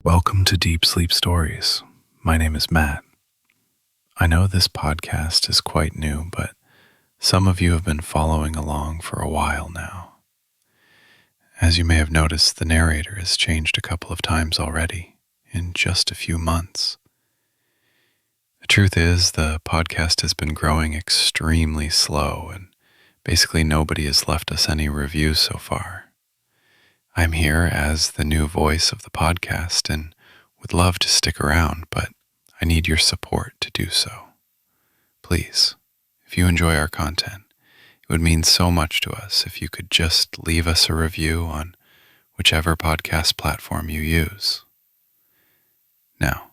Welcome to Deep Sleep Stories. My name is Matt. I know this podcast is quite new, but some of you have been following along for a while now. As you may have noticed, the narrator has changed a couple of times already in just a few months. The truth is, the podcast has been growing extremely slow, and basically nobody has left us any reviews so far. I'm here as the new voice of the podcast and would love to stick around, but I need your support to do so. Please, if you enjoy our content, it would mean so much to us if you could just leave us a review on whichever podcast platform you use. Now,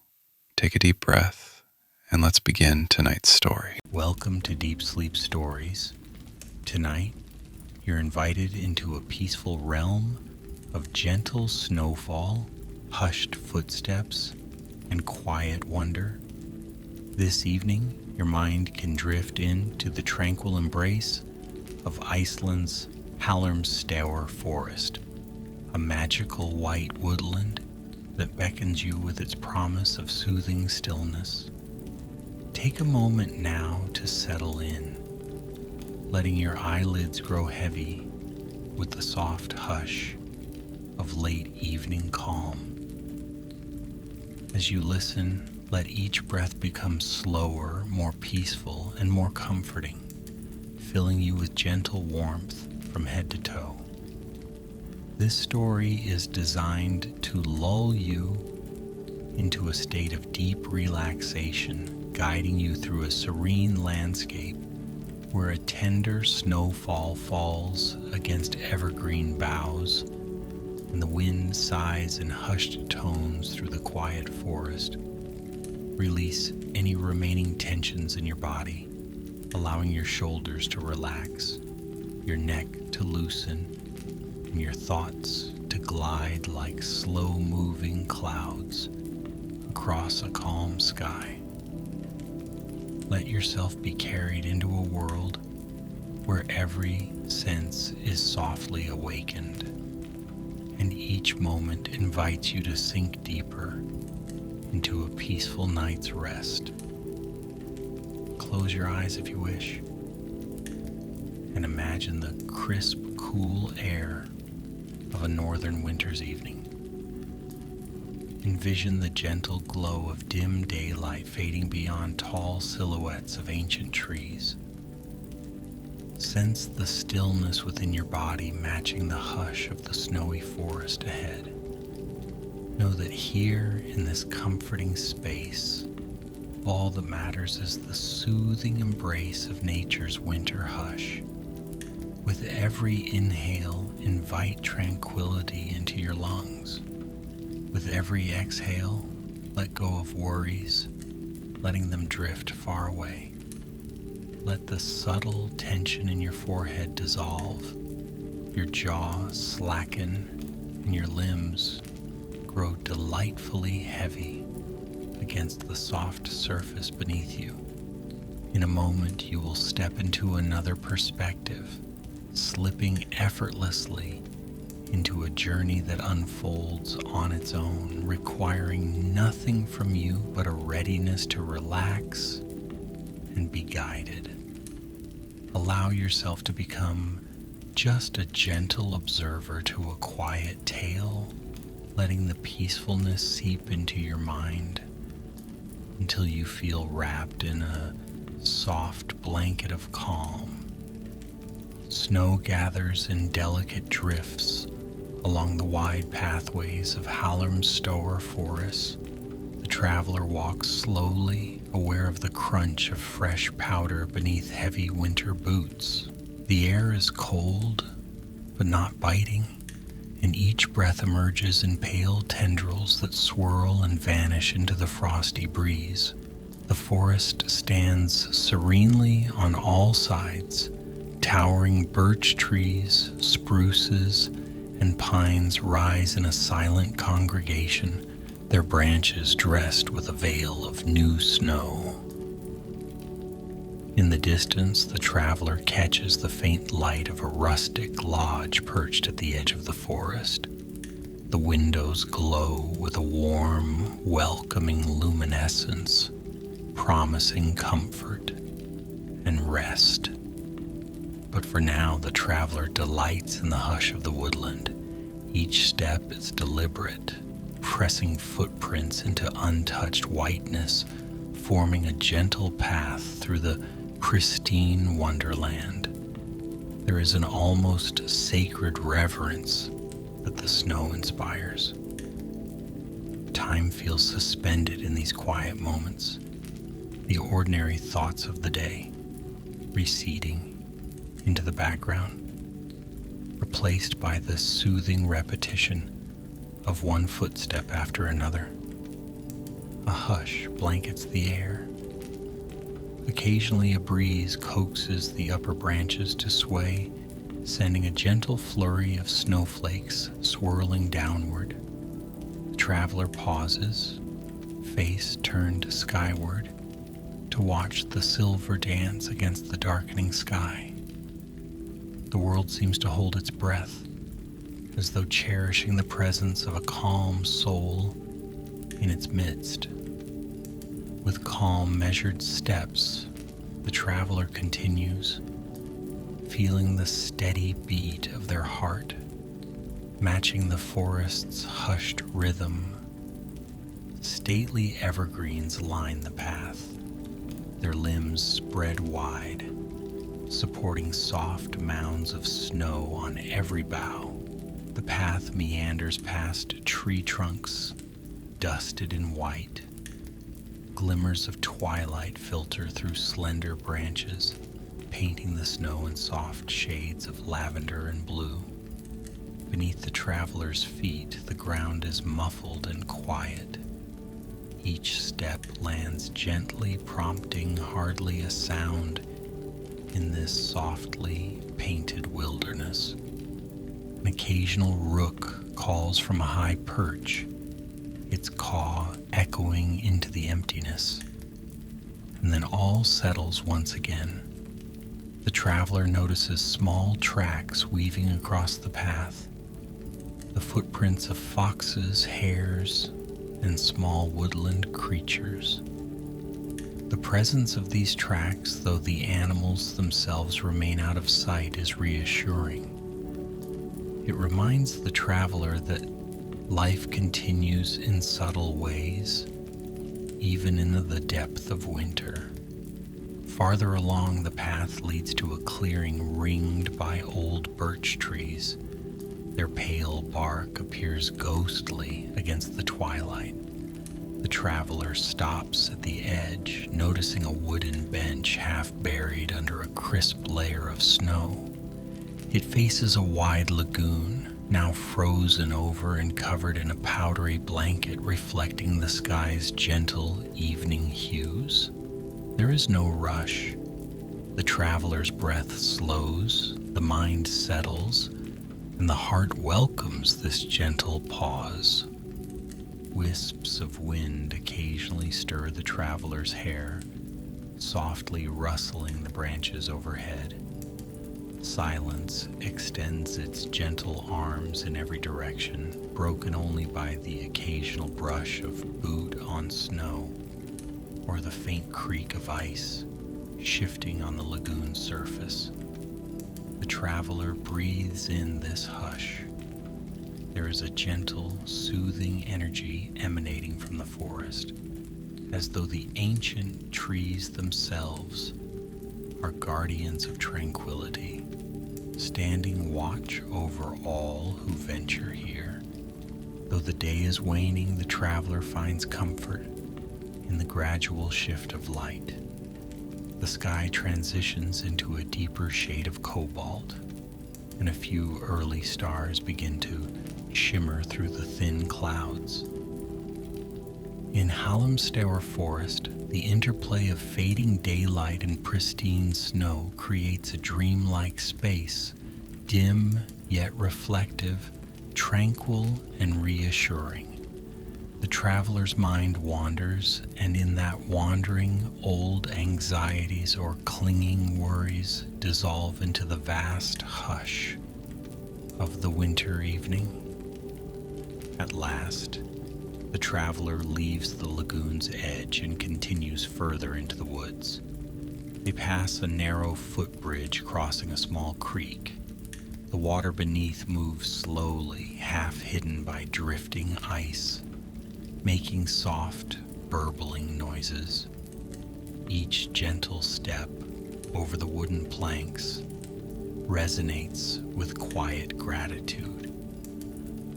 take a deep breath and let's begin tonight's story. Welcome to Deep Sleep Stories. Tonight, you're invited into a peaceful realm of gentle snowfall, hushed footsteps, and quiet wonder. This evening, your mind can drift into the tranquil embrace of Iceland's Hallormsstaður forest, a magical white woodland that beckons you with its promise of soothing stillness. Take a moment now to settle in, letting your eyelids grow heavy with the soft hush of late evening calm. As you listen, let each breath become slower, more peaceful, and more comforting, filling you with gentle warmth from head to toe. This story is designed to lull you into a state of deep relaxation, guiding you through a serene landscape where a tender snowfall falls against evergreen boughs and the wind sighs in hushed tones through the quiet forest. Release any remaining tensions in your body, allowing your shoulders to relax, your neck to loosen, and your thoughts to glide like slow-moving clouds across a calm sky. Let yourself be carried into a world where every sense is softly awakened, and each moment invites you to sink deeper into a peaceful night's rest. Close your eyes if you wish, and imagine the crisp, cool air of a northern winter's evening. Envision the gentle glow of dim daylight fading beyond tall silhouettes of ancient trees. Sense the stillness within your body matching the hush of the snowy forest ahead. Know that here in this comforting space, all that matters is the soothing embrace of nature's winter hush. With every inhale, invite tranquility into your lungs. With every exhale, let go of worries, letting them drift far away. Let the subtle tension in your forehead dissolve, your jaw slacken, and your limbs grow delightfully heavy against the soft surface beneath you. In a moment, you will step into another perspective, slipping effortlessly into a journey that unfolds on its own, requiring nothing from you but a readiness to relax and be guided. Allow yourself to become just a gentle observer to a quiet tale, letting the peacefulness seep into your mind until you feel wrapped in a soft blanket of calm. Snow gathers in delicate drifts along the wide pathways of Hallormsstaður forest. The traveler walks slowly, aware of the crunch of fresh powder beneath heavy winter boots. The air is cold, but not biting, and each breath emerges in pale tendrils that swirl and vanish into the frosty breeze. The forest stands serenely on all sides. Towering birch trees, spruces, and pines rise in a silent congregation, their branches dressed with a veil of new snow. In the distance, the traveler catches the faint light of a rustic lodge perched at the edge of the forest. The windows glow with a warm, welcoming luminescence, promising comfort and rest. But for now, the traveler delights in the hush of the woodland. Each step is deliberate, pressing footprints into untouched whiteness, forming a gentle path through the pristine wonderland. There is an almost sacred reverence that the snow inspires. Time feels suspended in these quiet moments, the ordinary thoughts of the day receding into the background, replaced by the soothing repetition of one footstep after another. A hush blankets the air. Occasionally a breeze coaxes the upper branches to sway, sending a gentle flurry of snowflakes swirling downward. The traveler pauses, face turned skyward, to watch the silver dance against the darkening sky. The world seems to hold its breath, as though cherishing the presence of a calm soul in its midst. With calm, measured steps, the traveler continues, feeling the steady beat of their heart, matching the forest's hushed rhythm. Stately evergreens line the path, their limbs spread wide, supporting soft mounds of snow on every bough. The path meanders past tree trunks, dusted in white. Glimmers of twilight filter through slender branches, painting the snow in soft shades of lavender and blue. Beneath the traveler's feet, the ground is muffled and quiet. Each step lands gently, prompting hardly a sound in this softly painted wilderness. An occasional rook calls from a high perch, its caw echoing into the emptiness. And then all settles once again. The traveler notices small tracks weaving across the path, the footprints of foxes, hares, and small woodland creatures. The presence of these tracks, though the animals themselves remain out of sight, is reassuring. It reminds the traveler that life continues in subtle ways, even in the depth of winter. Farther along, the path leads to a clearing ringed by old birch trees. Their pale bark appears ghostly against the twilight. The traveler stops at the edge, noticing a wooden bench half buried under a crisp layer of snow. It faces a wide lagoon, now frozen over and covered in a powdery blanket reflecting the sky's gentle evening hues. There is no rush. The traveler's breath slows, the mind settles, and the heart welcomes this gentle pause. Wisps of wind occasionally stir the traveler's hair, softly rustling the branches overhead. Silence extends its gentle arms in every direction, broken only by the occasional brush of boot on snow or the faint creak of ice shifting on the lagoon surface. The traveler breathes in this hush. There is a gentle, soothing energy emanating from the forest, as though the ancient trees themselves are guardians of tranquility, standing watch over all who venture here. Though the day is waning, the traveler finds comfort in the gradual shift of light. The sky transitions into a deeper shade of cobalt, and a few early stars begin to shimmer through the thin clouds. In Hallormsstaður forest, the interplay of fading daylight and pristine snow creates a dreamlike space, dim yet reflective, tranquil and reassuring. The traveler's mind wanders, and in that wandering, old anxieties or clinging worries dissolve into the vast hush of the winter evening. At last, the traveler leaves the lagoon's edge and continues further into the woods. They pass a narrow footbridge crossing a small creek. The water beneath moves slowly, half hidden by drifting ice, making soft, burbling noises. Each gentle step over the wooden planks resonates with quiet gratitude.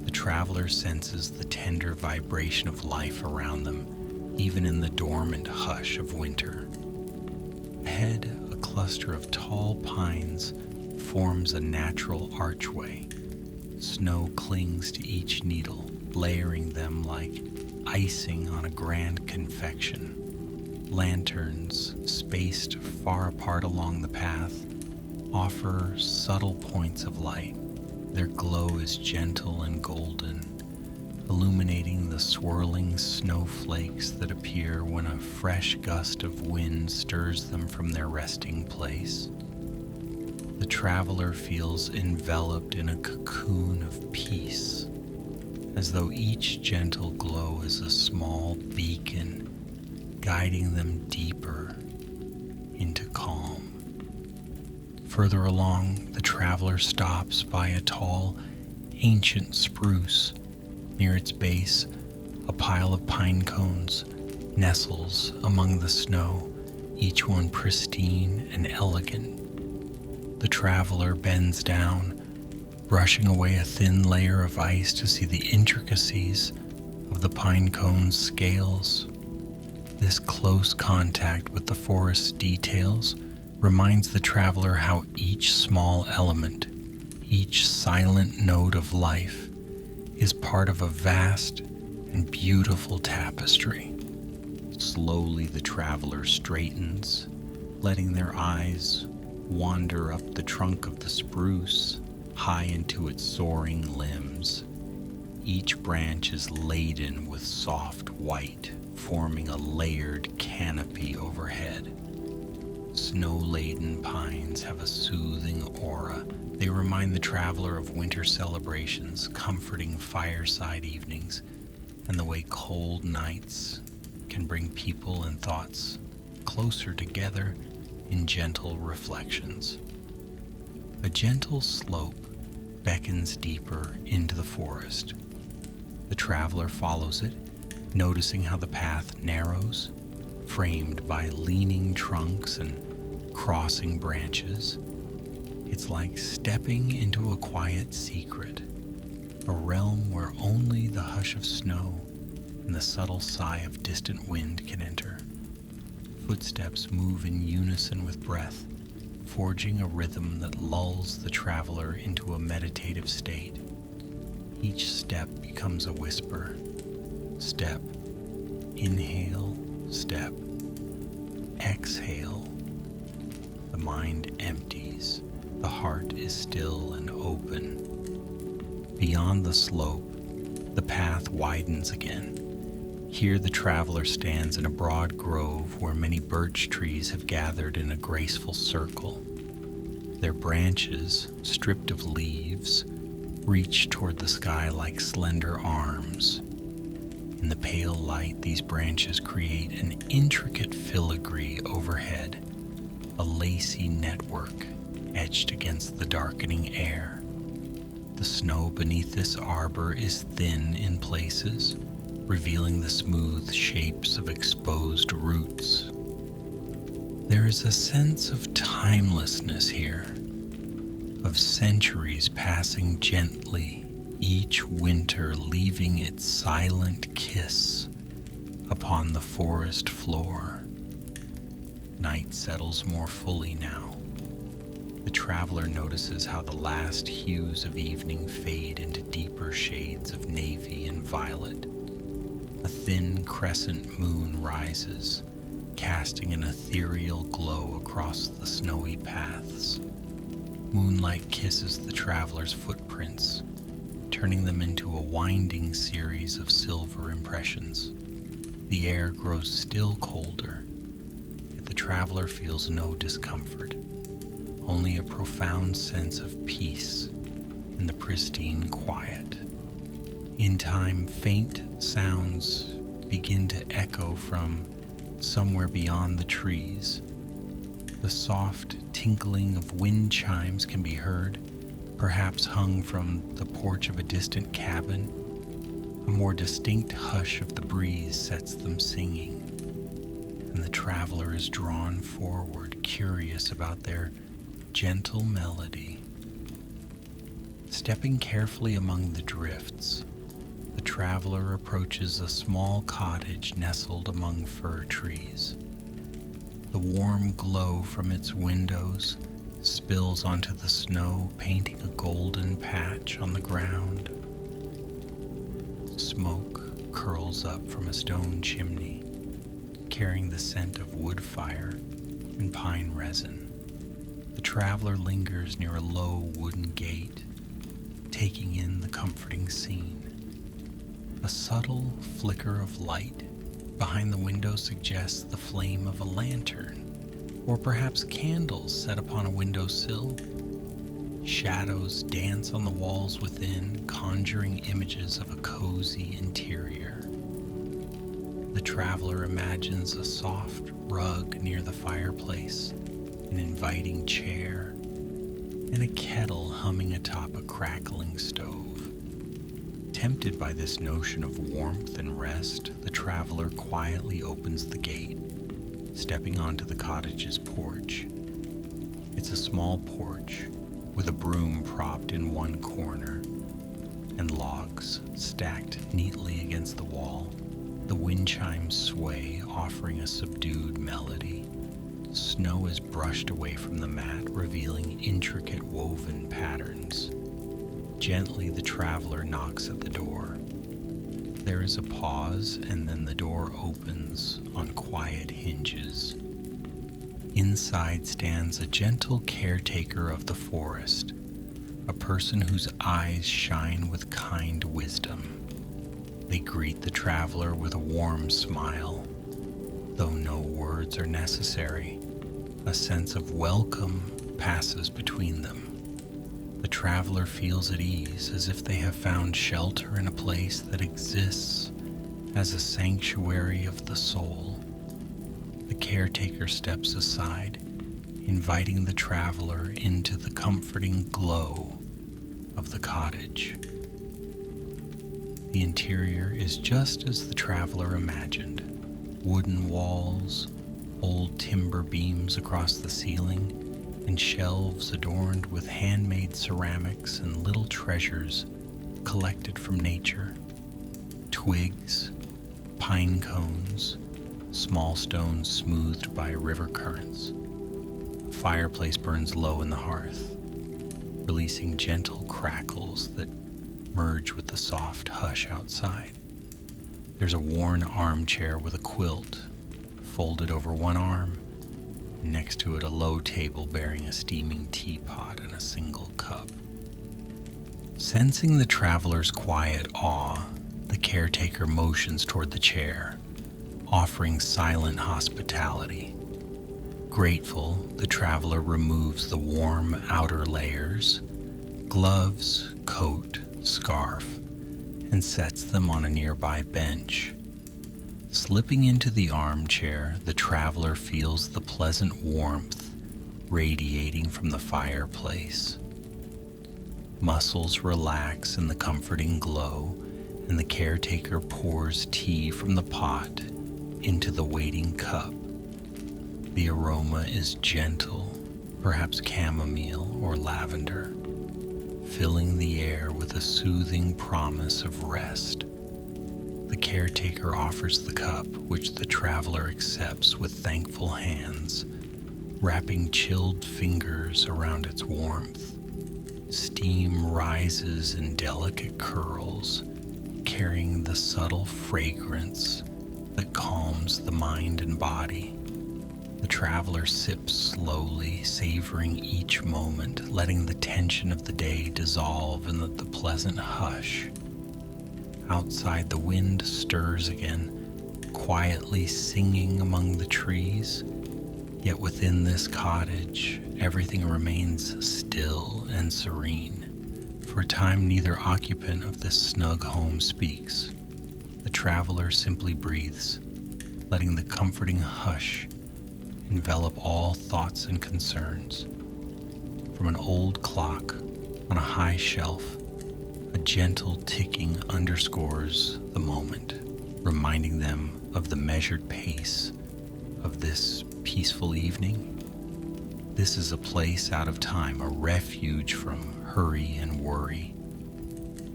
The traveler senses the tender vibration of life around them, even in the dormant hush of winter. Ahead, a cluster of tall pines forms a natural archway. Snow clings to each needle, layering them like icing on a grand confection. Lanterns, spaced far apart along the path, offer subtle points of light. Their glow is gentle and golden, illuminating the swirling snowflakes that appear when a fresh gust of wind stirs them from their resting place. The traveler feels enveloped in a cocoon of peace, as though each gentle glow is a small beacon, guiding them deeper into calm. Further along, the traveler stops by a tall, ancient spruce. Near its base, a pile of pine cones nestles among the snow, each one pristine and elegant. The traveler bends down, brushing away a thin layer of ice to see the intricacies of the pine cone's scales. This close contact with the forest's details reminds the traveler how each small element, each silent note of life, is part of a vast and beautiful tapestry. Slowly the traveler straightens, letting their eyes wander up the trunk of the spruce, high into its soaring limbs. Each branch is laden with soft white, forming a layered canopy overhead. Snow-laden pines have a soothing aura. They remind the traveler of winter celebrations, comforting fireside evenings, and the way cold nights can bring people and thoughts closer together in gentle reflections. A gentle slope beckons deeper into the forest. The traveler follows it, noticing how the path narrows, framed by leaning trunks and crossing branches. It's like stepping into a quiet secret, a realm where only the hush of snow and the subtle sigh of distant wind can enter. Footsteps move in unison with breath, forging a rhythm that lulls the traveler into a meditative state. Each step becomes a whisper. Step, inhale, step, exhale. The mind empties. The heart is still and open. Beyond the slope, the path widens again. Here the traveler stands in a broad grove where many birch trees have gathered in a graceful circle. Their branches, stripped of leaves, reach toward the sky like slender arms. In the pale light, these branches create an intricate filigree overhead, a lacy network etched against the darkening air. The snow beneath this arbor is thin in places, revealing the smooth shapes of exposed roots. There is a sense of timelessness here, of centuries passing gently, each winter leaving its silent kiss upon the forest floor. Night settles more fully now. The traveler notices how the last hues of evening fade into deeper shades of navy and violet. A thin crescent moon rises, casting an ethereal glow across the snowy paths. Moonlight kisses the traveler's footprints, turning them into a winding series of silver impressions. The air grows still colder, yet the traveler feels no discomfort, only a profound sense of peace in the pristine quiet. In time, faint sounds begin to echo from somewhere beyond the trees. The soft tinkling of wind chimes can be heard, perhaps hung from the porch of a distant cabin. A more distinct hush of the breeze sets them singing, and the traveler is drawn forward, curious about their gentle melody. Stepping carefully among the drifts, the traveler approaches a small cottage nestled among fir trees. The warm glow from its windows spills onto the snow, painting a golden patch on the ground. Smoke curls up from a stone chimney, carrying the scent of wood fire and pine resin. The traveler lingers near a low wooden gate, taking in the comforting scene. A subtle flicker of light behind the window suggests the flame of a lantern, or perhaps candles set upon a windowsill. Shadows dance on the walls within, conjuring images of a cozy interior. The traveler imagines a soft rug near the fireplace, an inviting chair, and a kettle humming atop a crackling stove. Tempted by this notion of warmth and rest, the traveler quietly opens the gate, stepping onto the cottage's porch. It's a small porch with a broom propped in one corner and logs stacked neatly against the wall. The wind chimes sway, offering a subdued melody. Snow is brushed away from the mat, revealing intricate woven patterns. Gently, the traveler knocks at the door. There is a pause, and then the door opens on quiet hinges. Inside stands a gentle caretaker of the forest, a person whose eyes shine with kind wisdom. They greet the traveler with a warm smile. Though no words are necessary, a sense of welcome passes between them. The traveler feels at ease, as if they have found shelter in a place that exists as a sanctuary of the soul. The caretaker steps aside, inviting the traveler into the comforting glow of the cottage. The interior is just as the traveler imagined. Wooden walls, old timber beams across the ceiling, and shelves adorned with handmade ceramics and little treasures collected from nature. Twigs, pine cones, small stones smoothed by river currents. A fireplace burns low in the hearth, releasing gentle crackles that merge with the soft hush outside. There's a worn armchair with a quilt folded over one arm. Next to it, a low table bearing a steaming teapot and a single cup. Sensing the traveler's quiet awe, the caretaker motions toward the chair, offering silent hospitality. Grateful, the traveler removes the warm outer layers, gloves, coat, scarf, and sets them on a nearby bench. Slipping into the armchair, the traveler feels the pleasant warmth radiating from the fireplace. Muscles relax in the comforting glow, and the caretaker pours tea from the pot into the waiting cup. The aroma is gentle, perhaps chamomile or lavender, filling the air with a soothing promise of rest. The caretaker offers the cup, which the traveler accepts with thankful hands, wrapping chilled fingers around its warmth. Steam rises in delicate curls, carrying the subtle fragrance that calms the mind and body. The traveler sips slowly, savoring each moment, letting the tension of the day dissolve in the pleasant hush. Outside, the wind stirs again, quietly singing among the trees. Yet within this cottage, everything remains still and serene, For a time, neither occupant of this snug home speaks. The traveler simply breathes, letting the comforting hush envelop all thoughts and concerns. From an old clock on a high shelf, a gentle ticking underscores the moment, reminding them of the measured pace of this peaceful evening. This is a place out of time, a refuge from hurry and worry.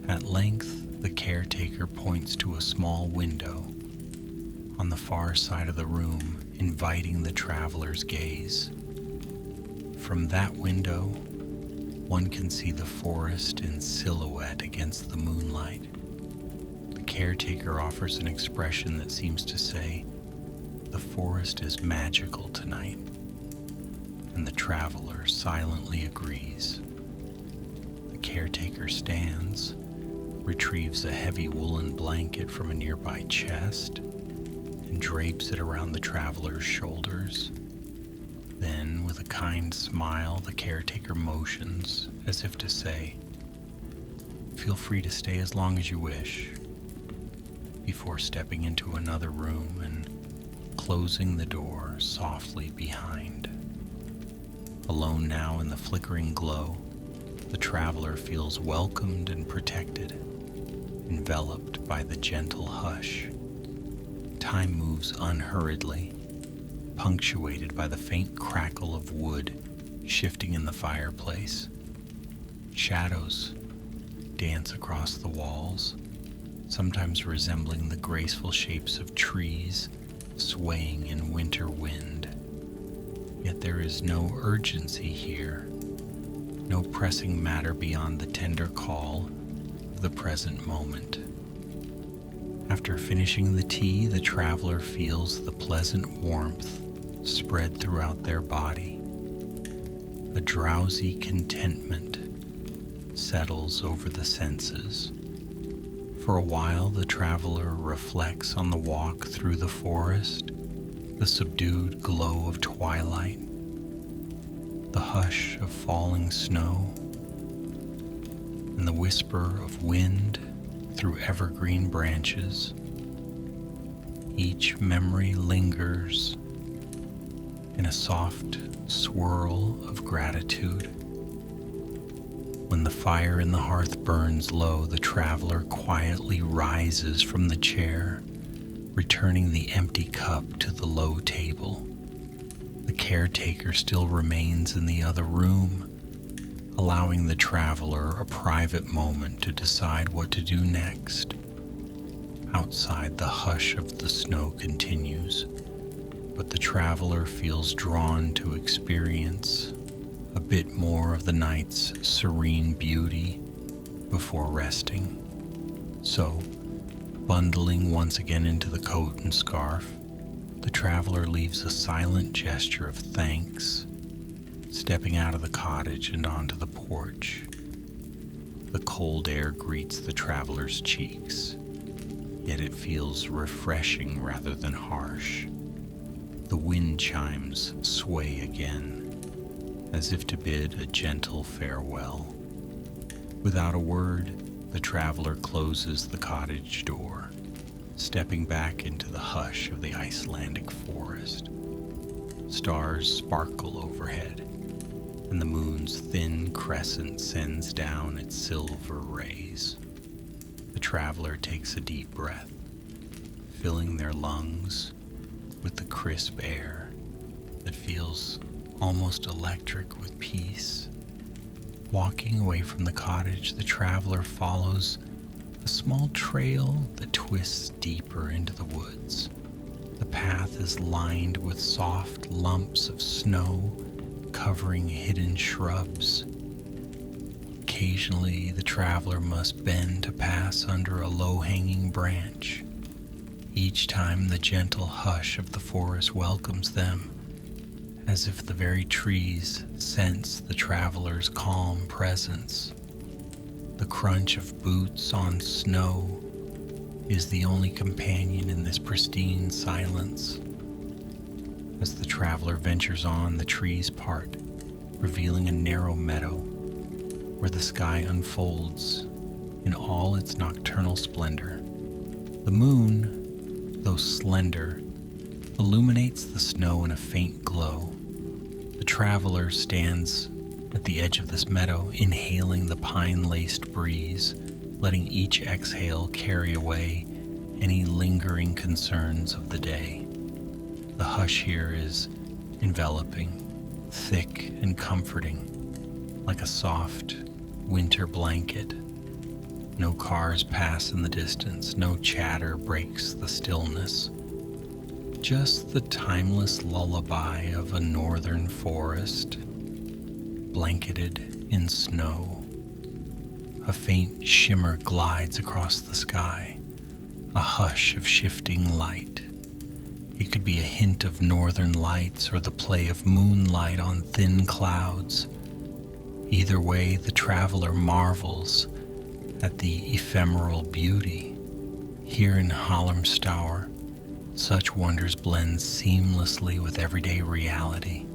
At length, the caretaker points to a small window on the far side of the room, inviting the traveler's gaze. From that window, one can see the forest in silhouette against the moonlight. The caretaker offers an expression that seems to say, "The forest is magical tonight," and the traveler silently agrees. The caretaker stands, retrieves a heavy woolen blanket from a nearby chest, and drapes it around the traveler's shoulders. Then, with a kind smile, the caretaker motions as if to say, "Feel free to stay as long as you wish," before stepping into another room and closing the door softly behind. Alone now in the flickering glow, the traveler feels welcomed and protected, enveloped by the gentle hush. Time moves unhurriedly, punctuated by the faint crackle of wood shifting in the fireplace. Shadows dance across the walls, sometimes resembling the graceful shapes of trees swaying in winter wind. Yet there is no urgency here, no pressing matter beyond the tender call of the present moment. After finishing the tea, the traveler feels the pleasant warmth spread throughout their body. A drowsy contentment settles over the senses. For a while, the traveler reflects on the walk through the forest, the subdued glow of twilight, the hush of falling snow, and the whisper of wind through evergreen branches. Each memory lingers in a soft swirl of gratitude. When the fire in the hearth burns low, the traveler quietly rises from the chair, returning the empty cup to the low table. The caretaker still remains in the other room, allowing the traveler a private moment to decide what to do next. Outside, the hush of the snow continues, but the traveler feels drawn to experience a bit more of the night's serene beauty before resting. So, bundling once again into the coat and scarf, the traveler leaves a silent gesture of thanks, stepping out of the cottage and onto the porch. The cold air greets the traveler's cheeks, yet it feels refreshing rather than harsh. The wind chimes sway again, as if to bid a gentle farewell. Without a word, the traveler closes the cottage door, stepping back into the hush of the Icelandic forest. Stars sparkle overhead, and the moon's thin crescent sends down its silver rays. The traveler takes a deep breath, filling their lungs with the crisp air that feels almost electric with peace. Walking away from the cottage, the traveler follows a small trail that twists deeper into the woods. The path is lined with soft lumps of snow covering hidden shrubs. Occasionally, the traveler must bend to pass under a low-hanging branch. Each time, the gentle hush of the forest welcomes them, as if the very trees sense the traveler's calm presence. The crunch of boots on snow is the only companion in this pristine silence. As the traveler ventures on, the trees part, revealing a narrow meadow where the sky unfolds in all its nocturnal splendor. The moon, though slender, illuminates the snow in a faint glow. The traveler stands at the edge of this meadow, inhaling the pine-laced breeze, letting each exhale carry away any lingering concerns of the day. The hush here is enveloping, thick and comforting, like a soft winter blanket. No cars pass in the distance, no chatter breaks the stillness. Just the timeless lullaby of a northern forest, blanketed in snow. A faint shimmer glides across the sky, a hush of shifting light. It could be a hint of northern lights or the play of moonlight on thin clouds. Either way, the traveler marvels at the ephemeral beauty. Here in Hallormsstaður, such wonders blend seamlessly with everyday reality,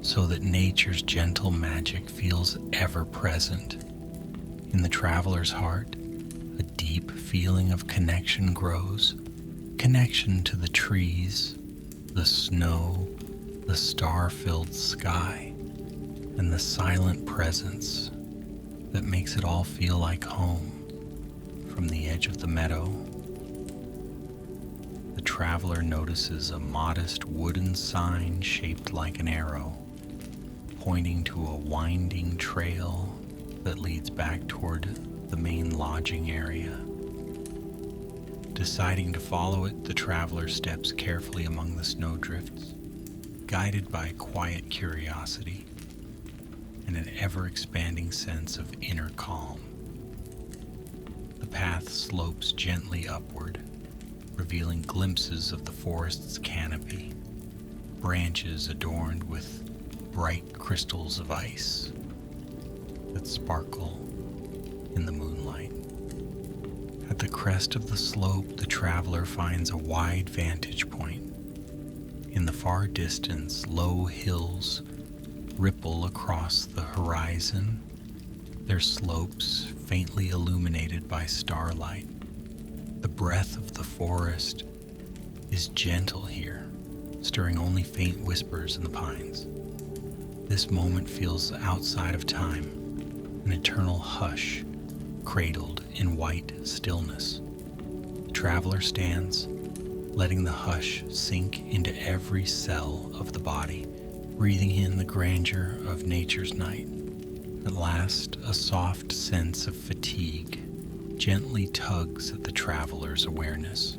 so that nature's gentle magic feels ever present. In the traveler's heart, a deep feeling of connection grows, connection to the trees, the snow, the star-filled sky, and the silent presence that makes it all feel like home. From the edge of the meadow, the traveler notices a modest wooden sign shaped like an arrow, pointing to a winding trail that leads back toward the main lodging area. Deciding to follow it, the traveler steps carefully among the snowdrifts, guided by quiet curiosity and an ever-expanding sense of inner calm. The path slopes gently upward, revealing glimpses of the forest's canopy, branches adorned with bright crystals of ice that sparkle in the moonlight. At the crest of the slope, the traveler finds a wide vantage point. In the far distance, low hills ripple across the horizon, their slopes faintly illuminated by starlight. The breath of the forest is gentle here, stirring only faint whispers in the pines. This moment feels outside of time, an eternal hush, cradled in white stillness. The traveler stands, letting the hush sink into every cell of the body, breathing in the grandeur of nature's night. At last, a soft sense of fatigue gently tugs at the traveler's awareness.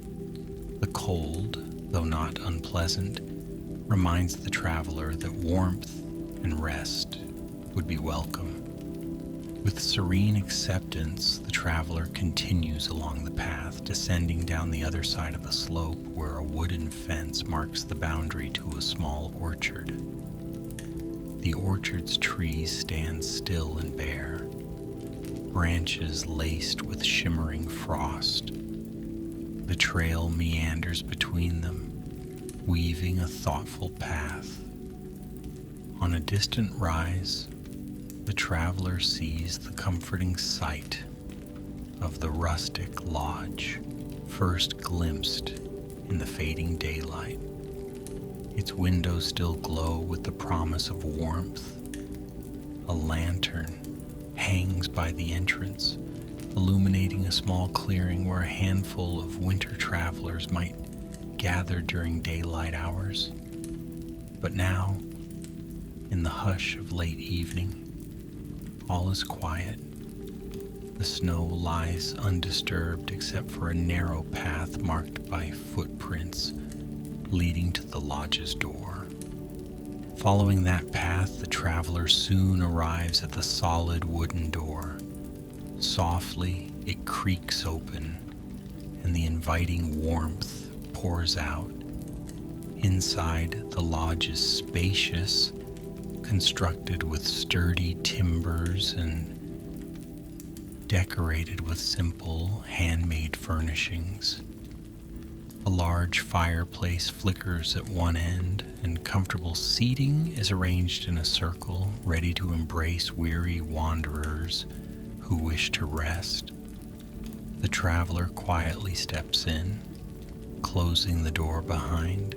The cold, though not unpleasant, reminds the traveler that warmth and rest would be welcome. With serene acceptance, the traveler continues along the path, descending down the other side of the slope where a wooden fence marks the boundary to a small orchard. The orchard's trees stand still and bare, branches laced with shimmering frost. The trail meanders between them, weaving a thoughtful path. On a distant rise, the traveler sees the comforting sight of the rustic lodge, first glimpsed in the fading daylight. Its windows still glow with the promise of warmth. A lantern hangs by the entrance, illuminating a small clearing where a handful of winter travelers might gather during daylight hours. But now, in the hush of late evening, all is quiet. The snow lies undisturbed except for a narrow path marked by footprints leading to the lodge's door. Following that path, the traveler soon arrives at the solid wooden door. Softly, it creaks open, and the inviting warmth pours out. Inside, the lodge is spacious, constructed with sturdy timbers and decorated with simple, handmade furnishings. A large fireplace flickers at one end, and comfortable seating is arranged in a circle, ready to embrace weary wanderers who wish to rest. The traveler quietly steps in, closing the door behind,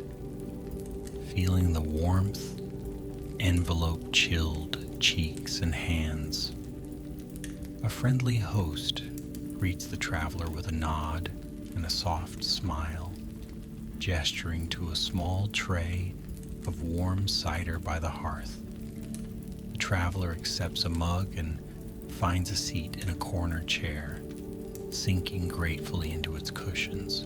feeling the warmth envelope chilled cheeks and hands. A friendly host greets the traveler with a nod and a soft smile, gesturing to a small tray of warm cider by the hearth. The traveler accepts a mug and finds a seat in a corner chair, sinking gratefully into its cushions.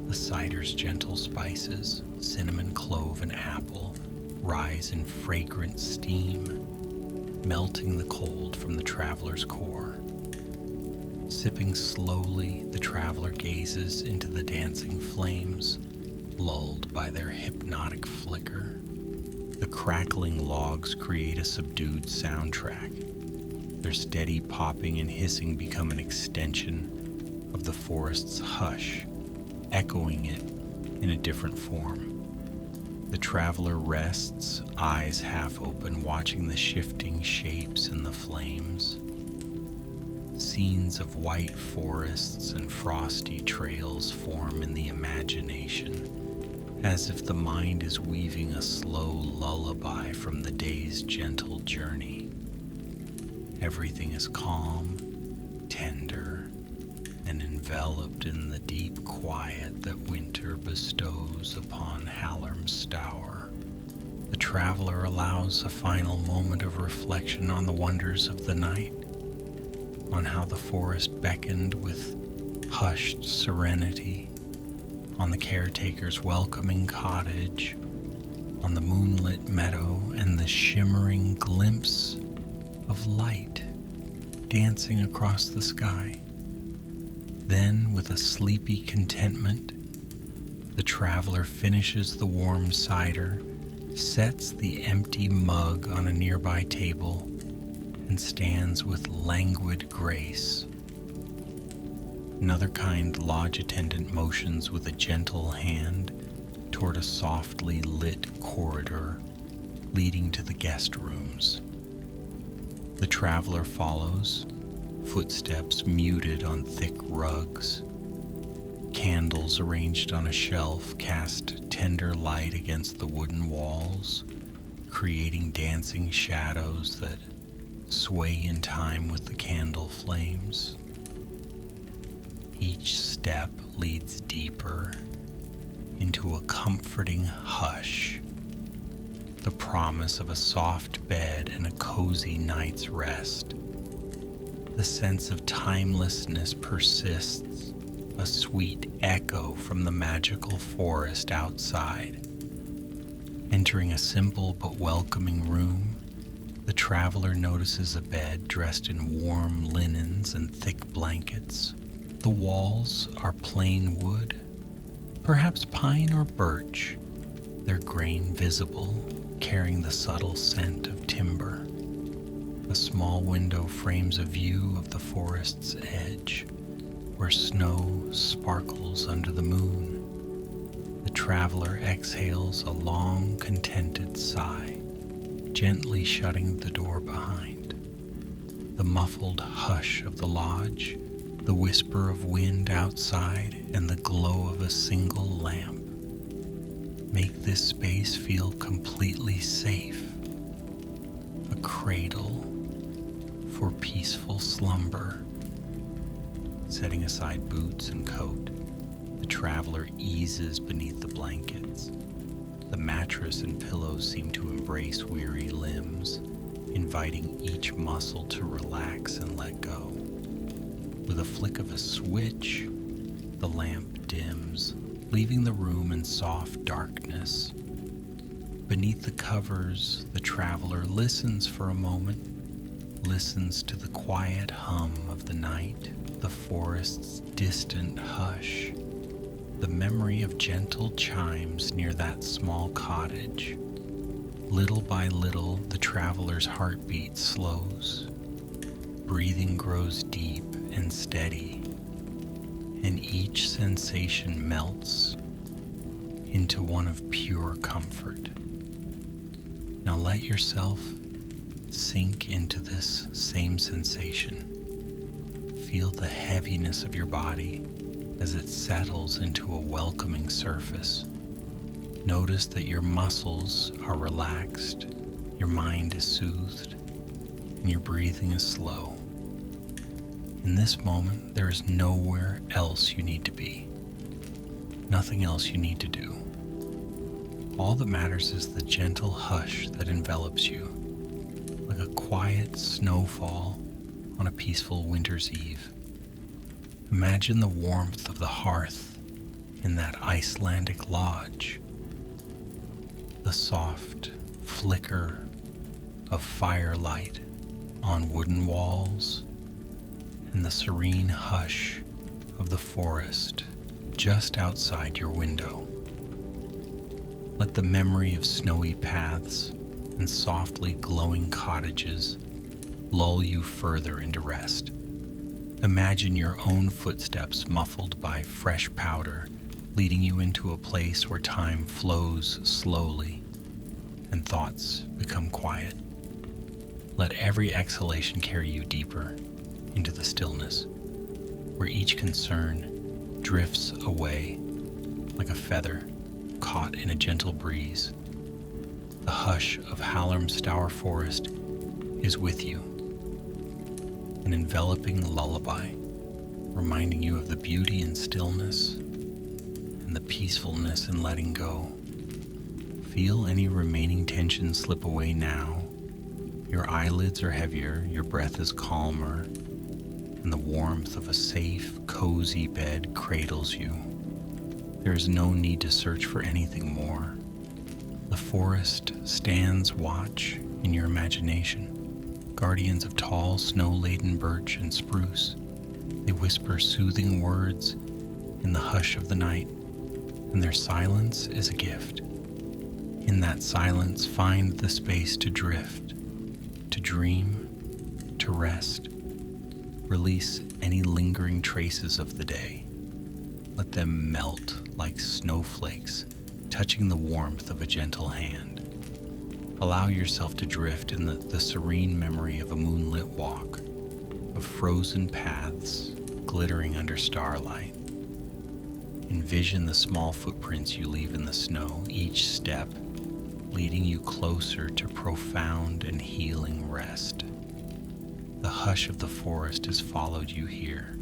The cider's gentle spices, cinnamon, clove, and apple, rise in fragrant steam, melting the cold from the traveler's core. Sipping slowly, the traveler gazes into the dancing flames, lulled by their hypnotic flicker. The crackling logs create a subdued soundtrack. Their steady popping and hissing become an extension of the forest's hush, echoing it in a different form. The traveler rests, eyes half open, watching the shifting shapes in the flames. Scenes of white forests and frosty trails form in the imagination, as if the mind is weaving a slow lullaby from the day's gentle journey. Everything is calm, tender, and enveloped in the deep quiet that winter bestows upon Hallormsstaður. The traveler allows a final moment of reflection on the wonders of the night, on how the forest beckoned with hushed serenity, on the caretaker's welcoming cottage, on the moonlit meadow, and the shimmering glimpse of light dancing across the sky. Then, with a sleepy contentment, the traveler finishes the warm cider, sets the empty mug on a nearby table, and stands with languid grace. Another kind lodge attendant motions with a gentle hand toward a softly lit corridor leading to the guest rooms. The traveler follows, footsteps muted on thick rugs. Candles arranged on a shelf cast tender light against the wooden walls, creating dancing shadows that sway in time with the candle flames. Each step leads deeper into a comforting hush, the promise of a soft bed and a cozy night's rest. The sense of timelessness persists, a sweet echo from the magical forest outside. Entering a simple but welcoming room, the traveler notices a bed dressed in warm linens and thick blankets. The walls are plain wood, perhaps pine or birch, their grain visible, carrying the subtle scent of timber. A small window frames a view of the forest's edge, where snow sparkles under the moon. The traveler exhales a long, contented sigh, gently shutting the door behind. The muffled hush of the lodge, the whisper of wind outside, and the glow of a single lamp make this space feel completely safe, a cradle for peaceful slumber. Setting aside boots and coat, the traveler eases beneath the blankets. The mattress and pillows seem to embrace weary limbs, inviting each muscle to relax and let go. With a flick of a switch, the lamp dims, leaving the room in soft darkness. Beneath the covers, the traveler listens for a moment, listens to the quiet hum of the night, the forest's distant hush, the memory of gentle chimes near that small cottage. Little by little, the traveler's heartbeat slows. Breathing grows deep and steady, and each sensation melts into one of pure comfort. Now let yourself sink into this same sensation. Feel the heaviness of your body as it settles into a welcoming surface. Notice that your muscles are relaxed, your mind is soothed, and your breathing is slow. In this moment, there is nowhere else you need to be. Nothing else you need to do. All that matters is the gentle hush that envelops you, like a quiet snowfall on a peaceful winter's eve. Imagine the warmth of the hearth in that Icelandic lodge, the soft flicker of firelight on wooden walls, and the serene hush of the forest just outside your window. Let the memory of snowy paths and softly glowing cottages lull you further into rest. Imagine your own footsteps muffled by fresh powder, leading you into a place where time flows slowly and thoughts become quiet. Let every exhalation carry you deeper into the stillness, where each concern drifts away like a feather caught in a gentle breeze. The hush of Hallormsstaður forest is with you, an enveloping lullaby, reminding you of the beauty in stillness and the peacefulness in letting go. Feel any remaining tension slip away now. Your eyelids are heavier, your breath is calmer, and the warmth of a safe, cozy bed cradles you. There is no need to search for anything more. The forest stands watch in your imagination, guardians of tall, snow-laden birch and spruce. They whisper soothing words in the hush of the night, and their silence is a gift. In that silence, find the space to drift, to dream, to rest. Release any lingering traces of the day. Let them melt like snowflakes, touching the warmth of a gentle hand. Allow yourself to drift in the serene memory of a moonlit walk, of frozen paths glittering under starlight. Envision the small footprints you leave in the snow, each step leading you closer to profound and healing rest. The hush of the forest has followed you here,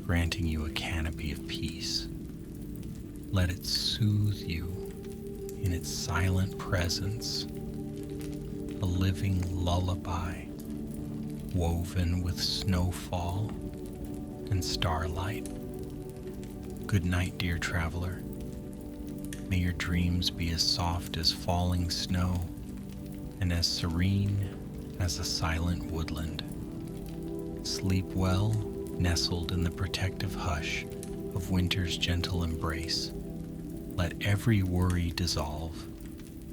granting you a canopy of peace. Let it soothe you in its silent presence, a living lullaby woven with snowfall and starlight. Good night, dear traveler. May your dreams be as soft as falling snow and as serene as a silent woodland. Sleep well, nestled in the protective hush of winter's gentle embrace. Let every worry dissolve,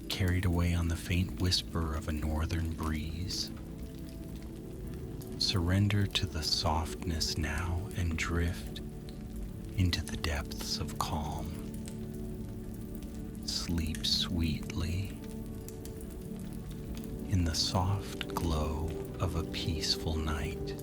carried away on the faint whisper of a northern breeze. Surrender to the softness now and drift into the depths of calm. Sleep sweetly in the soft glow of a peaceful night.